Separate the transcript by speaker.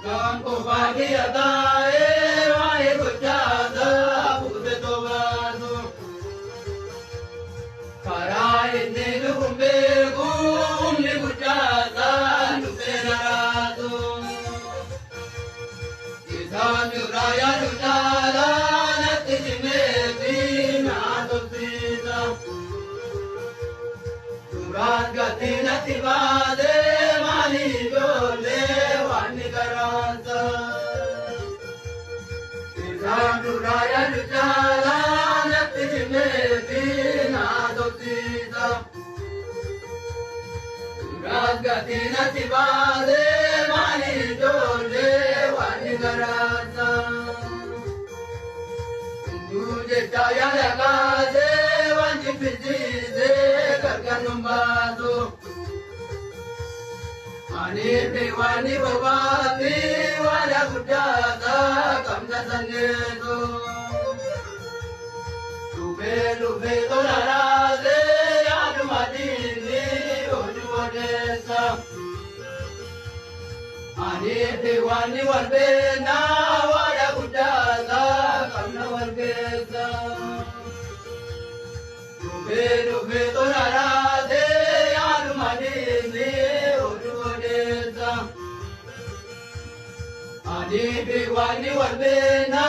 Speaker 1: Jangan kau bagi adai, wahai bujada, putih tobasu. Karai nilu kumbegum ni bujada, nuperaratu. Kisan juraya jujala, nati jimeti nato sita. Surat gati nati bade, mali jole wani karanta. Kisan juraya jujala, nati jimeti nato sita. Surat gati nati bade, mali jole wani karanta. Tujhe chaya laga de, wanji piji de, karkan numbado. Ani pewani bhavati, wala gujada, kamna sangedo. Lube lube to narade, yad madini, oju odesa. Ani pewani warbena, wala gujada, kamna warbesa. Lube lube to narade, yad madini, oju odesa. Ani pewani warbena,